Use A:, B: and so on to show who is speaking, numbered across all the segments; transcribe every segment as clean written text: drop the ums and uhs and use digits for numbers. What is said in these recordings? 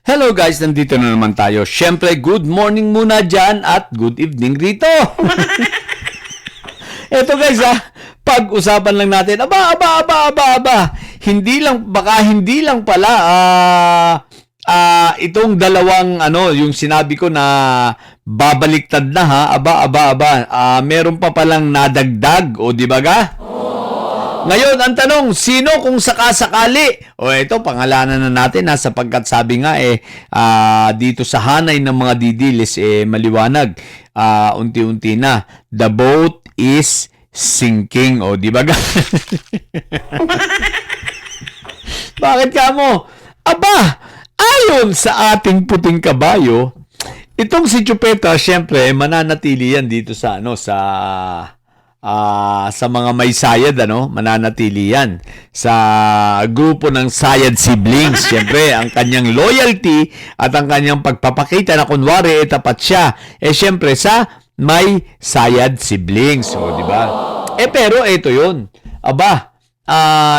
A: Hello guys, nandito na naman tayo. Siyempre, good morning muna dyan at good evening rito. Eto guys pag-usapan lang natin. Aba. Hindi lang pala itong dalawang yung sinabi ko na babaliktad na ha. Meron pa palang nadagdag o di ba ga? Ngayon, ang tanong, sino kung sakasakali? Ito, pangalanan na natin sapagkat sabi nga dito sa hanay ng mga didilis maliwanag. Unti-unti na. The boat is sinking. Di ba? Bakit ka mo? Ayon sa ating puting kabayo, itong si Chupeta, syempre, mananatili yan dito sa sa mga may sayad, mananatili yan sa grupo ng sayad siblings. Siyempre, ang kanyang loyalty at ang kanyang pagpapakita na kunwari tapat siya, siyempre sa may sayad siblings. Di ba? Pero ito yun.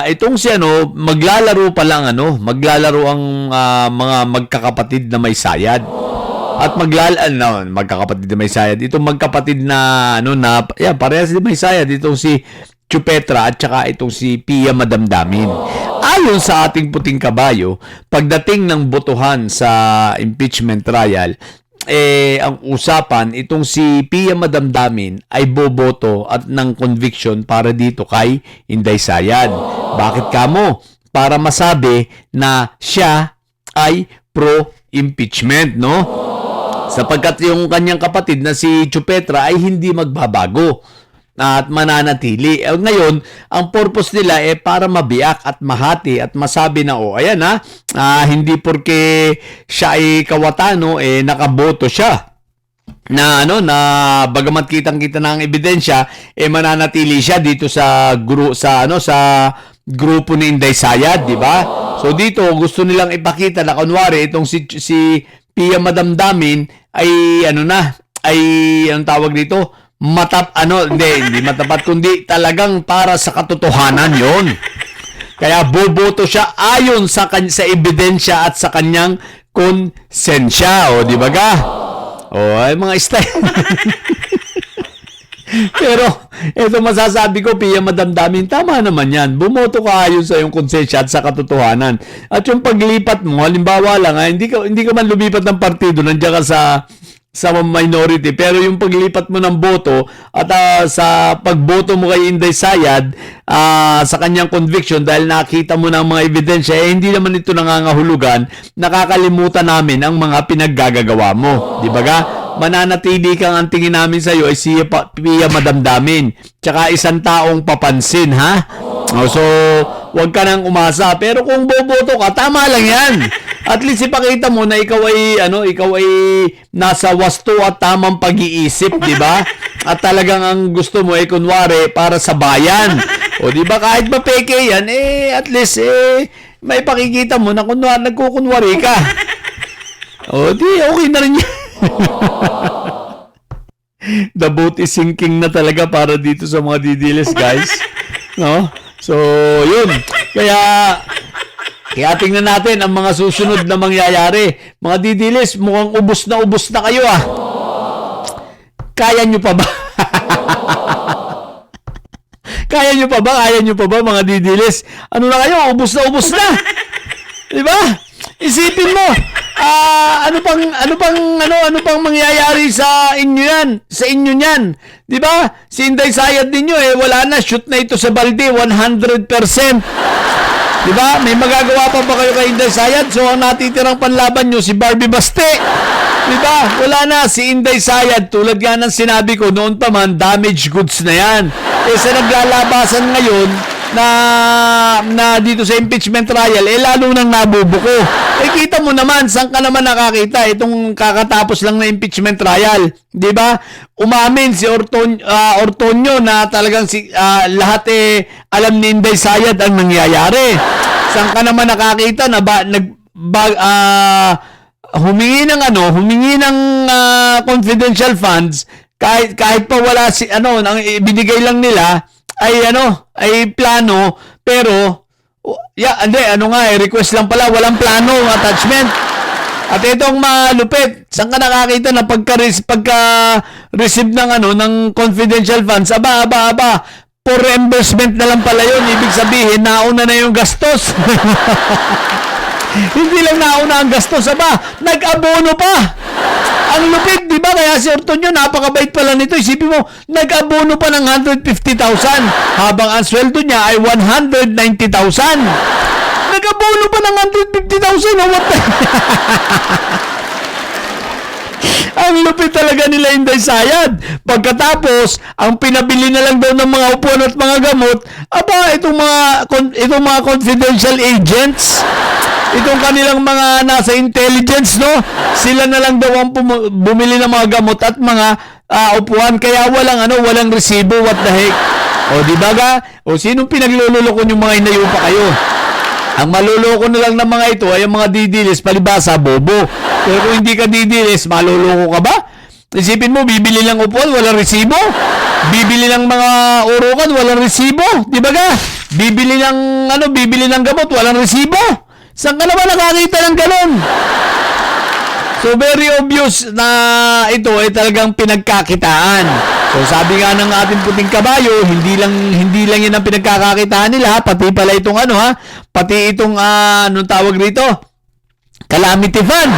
A: Itong si maglalaro pa lang maglalaro ang mga magkakapatid na may sayad. At magkakapatid na may sayad. Itong magkapatid na parehas din may sayad. Itong si Chupetra at saka itong si Pia Madamdamin. Ayon sa ating puting kabayo, pagdating ng botohan sa impeachment trial, ang usapan, itong si Pia Madamdamin ay boboto at ng conviction para dito kay Inday Sayad. Bakit kamo? Para masabi na siya ay pro-impeachment, sapagkat yung kanyang kapatid na si Chupetra ay hindi magbabago at mananatili. Ngayon, ang purpose nila para mabiyak at mahati at masabi na hindi porke siya ay kawatano nakaboto siya na bagamat kitang-kita na ang ebidensya mananatili siya dito sa grupo ni Inday Sayad, di ba? So dito gusto nilang ipakita na kunwari itong si Pia Madamdamin ay anong tawag dito? Hindi matapat kundi talagang para sa katotohanan 'yon. Kaya boboto siya ayon sa ebidensya at sa kanyang konsensya, di ba ga? Ay mga style. Pero ito masasabi ko, Pia Madamdamin, tama naman yan. Bumoto ka ayon sa iyong konsensya at sa katotohanan. At yung paglipat mo, halimbawa lang, hindi ka man lumipat ng partido, nandiyan ka sa minority. Pero yung paglipat mo ng boto at sa pagboto mo kay Inday Sayad, sa kanyang conviction, dahil nakita mo ng mga ebidensya, hindi naman ito nangangahulugan, nakakalimutan namin ang mga pinaggagawa mo. Di ba ga? Mananatili kang ang tingin namin sa iyo ay si Pia Madamdamin. Tsaka isang taong papansin, ha? So, huwag ka nang umasa. Pero kung boboto ka, tama lang yan. At least ipakita mo na ikaw ay nasa wasto at tamang pag-iisip, di ba? At talagang ang gusto mo ay kunwari para sa bayan. Di ba? Kahit ba peke yan, at least may pakikita mo na nagkukunwari ka. Di okay na rin yan. The boat is sinking na talaga para dito sa mga didilis, guys. So, yun. Kaya tingnan natin ang mga susunod na mangyayari. Mga didilis, mukhang ubos na kayo, Kaya nyo pa ba? Kaya nyo pa ba, mga didilis? Ano na kayo? Ubos na. Diba? Isipin mo, ano pang mangyayari sa inyo yan? Sa inyo niyan. 'Di ba? Si Inday Sayad ninyo wala na, shoot na ito sa balde 100%. 'Di ba? May magagawa pa ba kayo kay Inday Sayad? So ang natitirang panlaban nyo si Barbie Baste. 'Di ba? Wala na si Inday Sayad, tulad nga ng sinabi ko noon pa man, damaged goods na 'yan. Sa naglalabasan ngayon na dito sa impeachment trial, lalo nang nabubuko. Kita mo naman, saan ka naman nakakita itong kakatapos lang na impeachment trial, di ba? Umamin si Ortonio na talagang lahat alam ni Inday Sayad ang nangyayari. Saan ka naman nakakita na humingi ng confidential funds kahit pa wala ang ibinigay lang nila ay plano, pero request lang pala, walang plano, attachment. At itong malupit, saan ka nakakita na pagka-receive ng ng confidential funds, aba, for reimbursement na lang pala yun. Ibig sabihin, nauna na yung gastos. Hindi lang nauna ang gastos, aba, nag-abono pa. Ang lupit, di ba? Kaya si Ortonio, napakabait pala nito. Isipin mo, nag-abono pa ng 150,000 habang ang sweldo niya ay 190,000. Nag-abono pa ng 150,000. Oh, what the... Ang lupit talaga nila Inday Sayad. Pagkatapos, ang pinabili na lang daw ng mga upuan at mga gamot, aba, itong mga confidential agents, itong kanilang mga nasa intelligence, no? Sila na lang daw ang bumili ng mga gamot at mga upuan. Kaya walang resibo. What the heck? O, di ba ga? O, sinong pinaglululoko yung mga inayupa kayo? Ang maluloko na lang ng mga ito ay ang mga didilis, palibasa, bobo. Pero kung hindi ka didilis, maluloko ka ba? Isipin mo, bibili lang upuan, walang resibo. Bibili lang mga urukan, walang resibo. Di ba ga? Bibili ng gamot, walang resibo. Saan ka naman nakakita ng ganun? So, very obvious na ito ay talagang pinagkakitaan. So, sabi nga ng ating puting kabayo, hindi lang yan ang pinagkakakitaan nila, pati pala itong pati itong, anong tawag rito? Calamity Fund.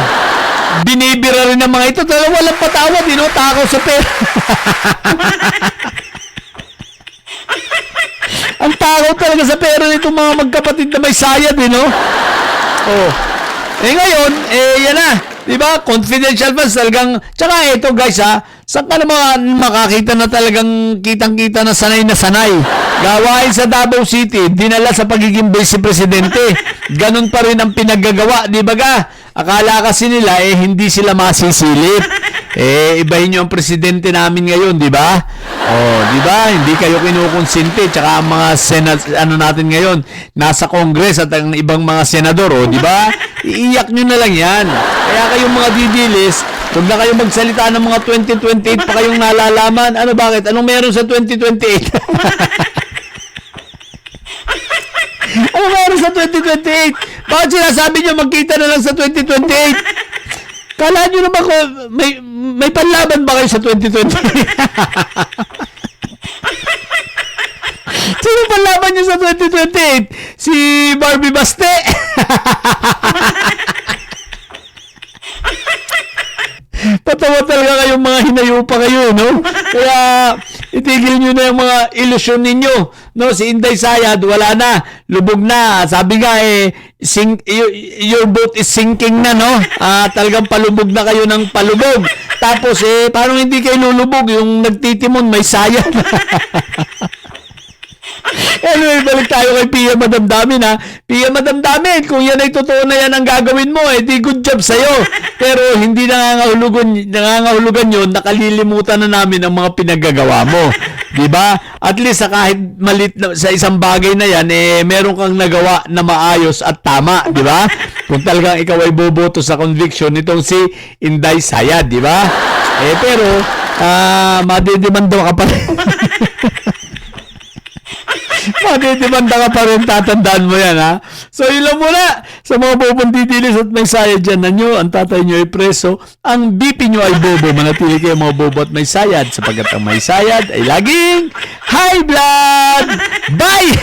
A: Binibira rin ng mga ito. Talagang walang patawad, takaw sa pera. Ang takaw talaga sa pera nitong mga magkapatid na may sayad, Oh. Ngayon, yan na. Diba? Confidential funds talagang, tsaka ito guys saan ka naman makakita na talagang kitang-kita na sanay. Gawain sa Davao City, dinala sa pagiging vice presidente. Ganun pa rin ang pinaggagawa, di ba ga? Akala kasi nila hindi sila masisilip. Ibahin nyo ang presidente namin ngayon, di ba? Di ba? Hindi kayo kinukonsente. Tsaka ang mga natin ngayon, nasa Congress at ang ibang mga senador, di ba? Iiyak nyo na lang yan. Kaya kayong mga didilis, huwag na kayong magsalita ng mga 2028 pa kayong nalalaman. Bakit? Anong meron sa 2028? Ano meron sa 2028? Bakit sinasabi nyo magkita na lang sa 2028? Kala nyo naman ko, may panlaban ba kayo sa 2028? Sino panlaban nyo sa 2028? Si Barbie Baste? Patawa talaga kayong mga hinayupa kayo, Kaya itigil nyo na yung mga ilusyon ninyo, Si Inday Sayad, wala na, lubog na. Sabi nga your boat is sinking na, talagang palubog na kayo ng palubog. Tapos parang hindi kayo lulubog, yung nagtitimon may sayad. Anyway, balik tayo kay Pia Madamdamin Pia Madamdamin, kung yan ay totoo na yan ang gagawin mo, di good job sa'yo. Pero hindi nangangahulugan yun, nakalilimutan na namin ang mga pinaggagawa mo. Diba? At least kahit malit sa isang bagay na yan, meron kang nagawa na maayos at tama, diba? Kung talagang ikaw ay boboto sa conviction nitong si Inday Sayad, diba? Pero, madidemanda ka pa rin. Madidemanda ka pa rin, tatandaan mo yan, So, yun lang muna. Sa mga bobong didilis at may sayad dyan na nyo, ang tatay nyo ay preso, ang BP nyo ay bobo. Manatili kayo mga bobo at may sayad, sapagkat ang may sayad ay laging high blood! Bye!